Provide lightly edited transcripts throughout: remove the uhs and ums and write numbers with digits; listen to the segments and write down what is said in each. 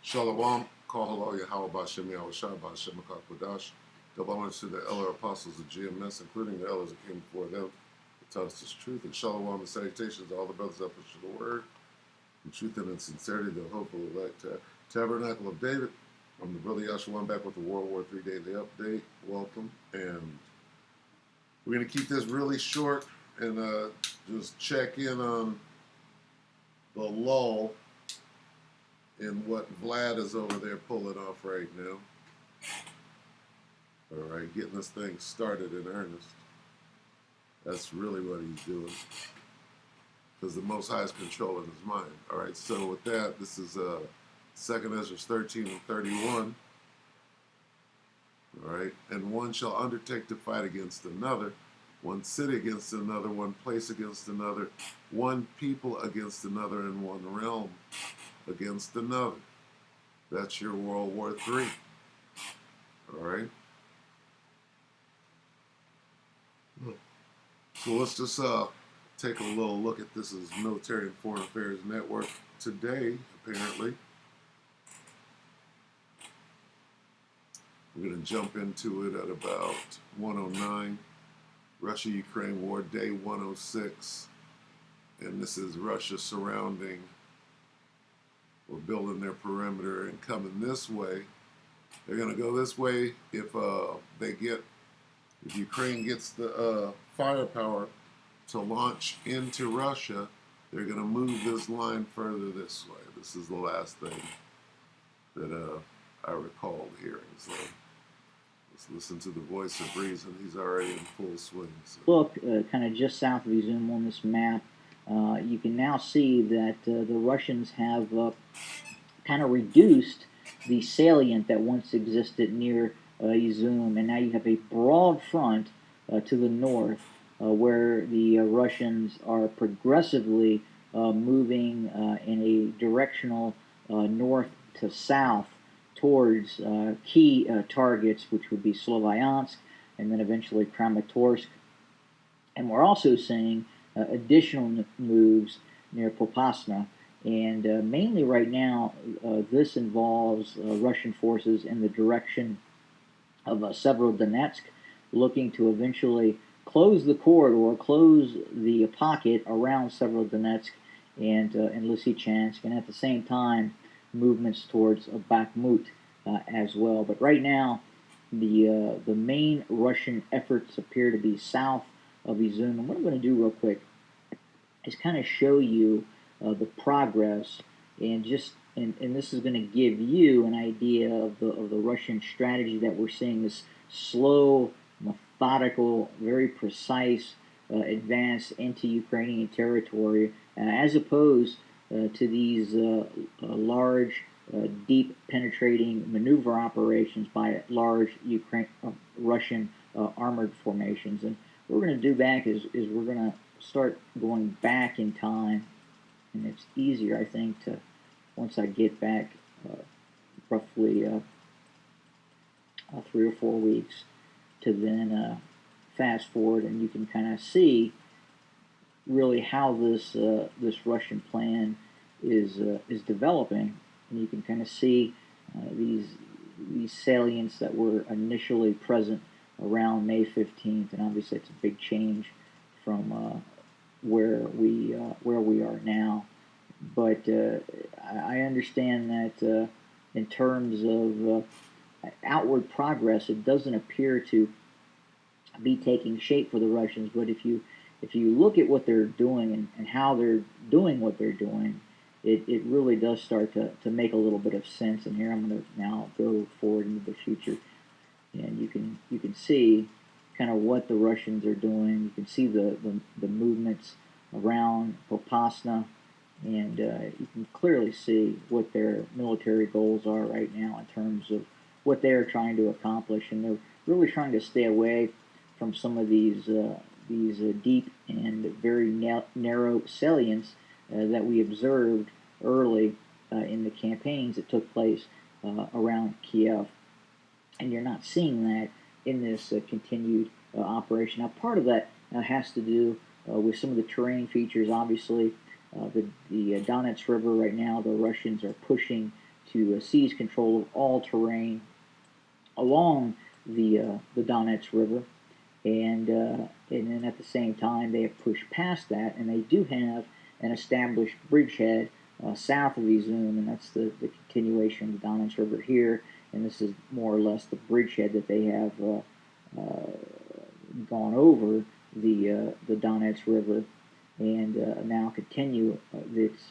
Shalom, Kahalo Yahweh Bashem Yahweh Shai Bashem Akakwadash. Double honor to the elder apostles of GMS, including the elders that came before them, to tell us this truth. And shalom and salutations to all the brothers that push the word, in truth and in sincerity, the hopeful elect Tabernacle of David. I'm the brother Yahshua. I'm back with the WW3 Daily update. Welcome. And we're going to keep this really short and just check in on the lull in what Vlad is over there pulling off right now. All right, getting this thing started in earnest. That's really what he's doing, because the Most High is controlling his mind. All right, so with that, this is 2 Ezra 13 and 31. All right, and one shall undertake to fight against another, one city against another, one place against another, one people against another, and one realm against another. That's your World War III. All right. So let's just take a little look at this as Military and Foreign Affairs Network today. Apparently, we're going to jump into it at about 109. Russia-Ukraine War, day 106. And this is Russia surrounding or building their perimeter and coming this way. They're going to go this way if Ukraine gets the firepower to launch into Russia. They're going to move this line further this way. This is the last thing that I recalled hearing. So let's listen to the voice of reason. He's already in full swing. So. Look, kind of just south of Izum on this map, you can now see that the Russians have kind of reduced the salient that once existed near Izum, and now you have a broad front to the north where the Russians are progressively moving in a directional north to south towards key targets, which would be Sloviansk and then eventually Kramatorsk. And we're also seeing additional moves near Popasna. And mainly right now, this involves Russian forces in the direction of Severodonetsk, looking to eventually close the corridor, close the pocket around Severodonetsk and Lysychansk, and at the same time, movements towards Bakhmut as well. But right now, the main Russian efforts appear to be south of Izum. And what I'm going to do real quick is kind of show you the progress, and this is going to give you an idea of the Russian strategy that we're seeing, this slow, methodical, very precise advance into Ukrainian territory, as opposed to these large, deep penetrating maneuver operations by large Russian armored formations. And what we're going to do back is we're going to start going back in time, and it's easier, I think, to once I get back roughly 3 or 4 weeks to then fast forward, and you can kind of see really how this Russian plan is developing, and you can kind of see these salients that were initially present around May 15th, and obviously it's a big change from where we are now. But I understand that in terms of outward progress, it doesn't appear to be taking shape for the Russians. But if you look at what they're doing and how they're doing what they're doing, it really does start to make a little bit of sense. And here I'm going to now go forward into the future, and you can see kind of what the Russians are doing. You can see the movements around Popasna, and you can clearly see what their military goals are right now in terms of what they're trying to accomplish, and they're really trying to stay away from some of these deep and very narrow salients that we observed early in the campaigns that took place around Kiev. And you're not seeing that in this continued operation. Now, part of that has to do with some of the terrain features. Obviously, the Donetsk River right now, the Russians are pushing to seize control of all terrain along the Donetsk River, and then at the same time they have pushed past that, and they do have an established bridgehead south of Izum, and that's the continuation of the Donetsk River here, and this is more or less the bridgehead that they have gone over the Donetsk River, and now continue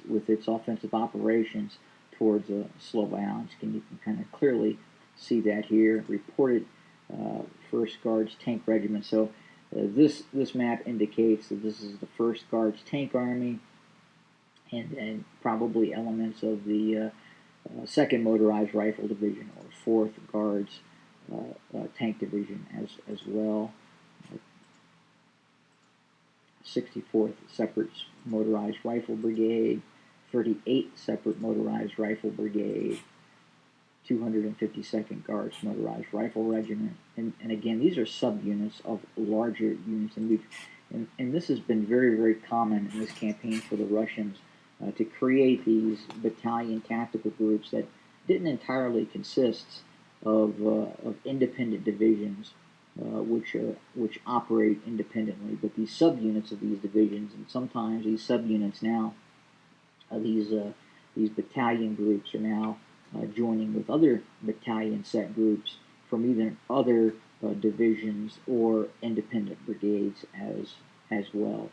with its offensive operations towards Sloviansk, and you can kind of clearly see that here. Reported First Guards Tank Regiment. So this map indicates that this is the First Guards Tank Army, and probably elements of the Second Motorized Rifle Division or Fourth Guards Tank Division as well. 64th Separate Motorized Rifle Brigade, 38th Separate Motorized Rifle Brigade, 252nd Guards Motorized Rifle Regiment, and again, these are subunits of larger units, and this has been very, very common in this campaign for the Russians to create these battalion tactical groups that didn't entirely consist of independent divisions, which operate independently, but these subunits of these divisions, and sometimes these subunits now, these battalion groups are now joining with other battalion set groups from either other divisions or independent brigades as well.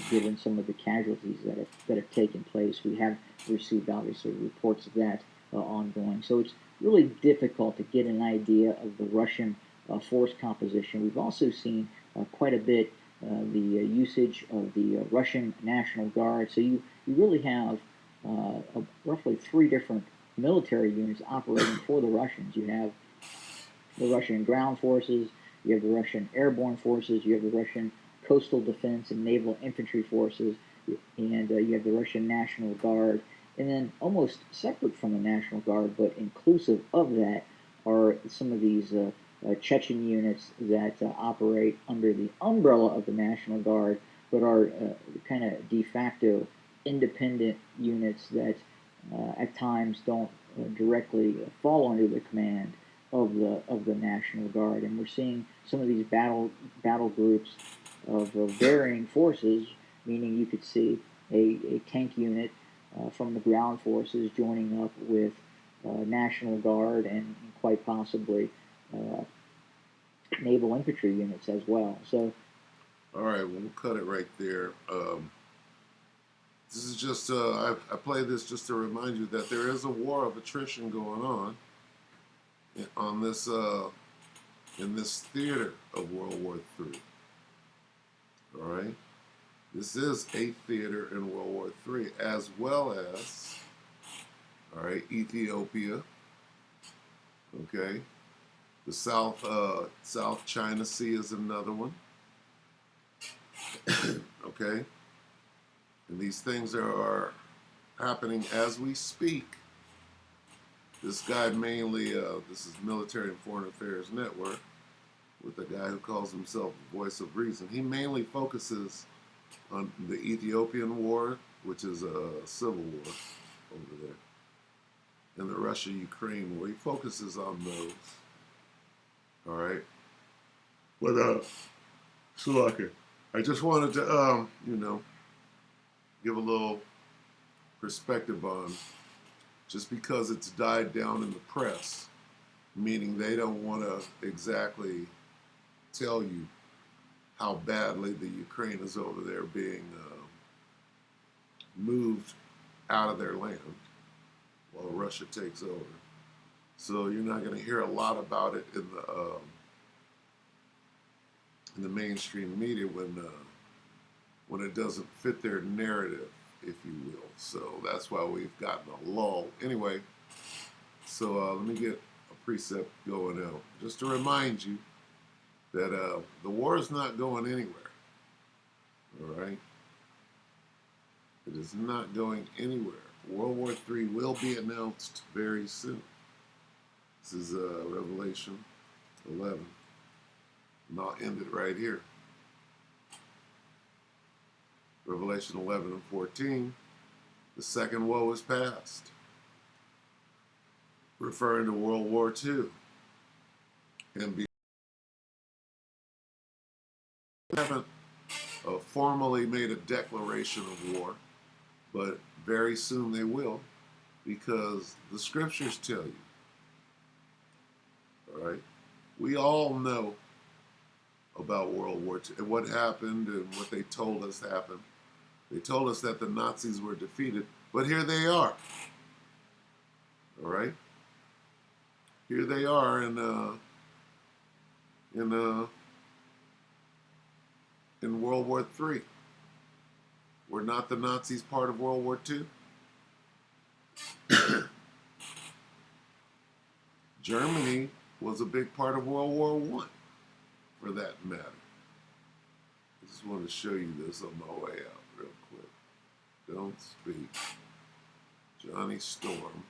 Given some of the casualties that have taken place, we have received obviously reports of that ongoing. So it's really difficult to get an idea of the Russian force composition. We've also seen quite a bit the usage of the Russian National Guard. So you really have roughly three different military units operating for the Russians. You have the Russian ground forces, you have the Russian airborne forces, you have the Russian coastal defense and naval infantry forces, and you have the Russian National Guard. And then almost separate from the National Guard, but inclusive of that, are some of these Chechen units that operate under the umbrella of the National Guard, but are kind of de facto independent units that at times don't directly fall under the command of the National Guard. And we're seeing some of these battle groups of varying forces, meaning you could see a tank unit from the ground forces joining up with National Guard and quite possibly naval infantry units as well. So, all right, well, we'll cut it right there. This is just I play this just to remind you that there is a war of attrition going on this in this theater of World War III. All right, this is a theater in World War III, as well as, all right, Ethiopia. Okay, the South China Sea is another one. Okay, and these things are happening as we speak. This guy mainly, this is Military and Foreign Affairs Network, with a guy who calls himself Voice of Reason. He mainly focuses on the Ethiopian War, which is a civil war over there, and the Russia-Ukraine War. He focuses on those. All right. But Sulaka, I just wanted to, give a little perspective on, just because it's died down in the press, meaning they don't want to exactly tell you how badly the Ukraine is over there being moved out of their land while Russia takes over. So you're not going to hear a lot about it in the mainstream media when it doesn't fit their narrative, if you will. So that's why we've gotten a lull. Anyway, so let me get a precept going out. Just to remind you that the war is not going anywhere. All right? It is not going anywhere. World War III will be announced very soon. This is Revelation 11. And I'll end it right here. Revelation 11 and 14. The second woe is past. referring to World War II. And we haven't formally made a declaration of war, but very soon they will, because the scriptures tell you. All right, we all know about World War II and what happened and what they told us happened. They told us that the Nazis were defeated, but here they are. All right, here they are in in World War III. Were not the Nazis part of World War II? Germany was a big part of World War I, for that matter. I just want to show you this on my way out real quick. Don't speak. Johnny Storm.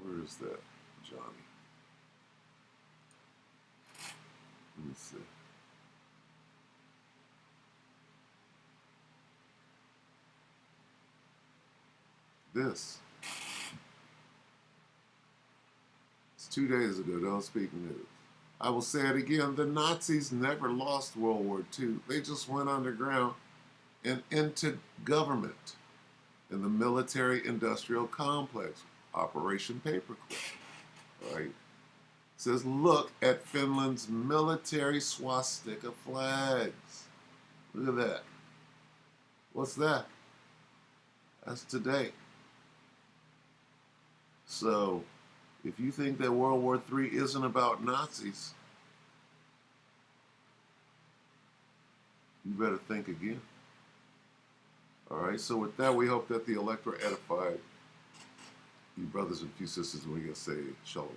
Where is that, Johnny? Let me see. This. It's 2 days ago. Don't speak news. I will say it again. The Nazis never lost World War II. They just went underground and into government in the military-industrial complex, Operation Paperclip. All right. It says, look at Finland's military swastika flags. Look at that. What's that? That's today. So, if you think that World War III isn't about Nazis, you better think again. All right, so with that, we hope that the elect were edified. You brothers and few sisters, when we get saved, shalom.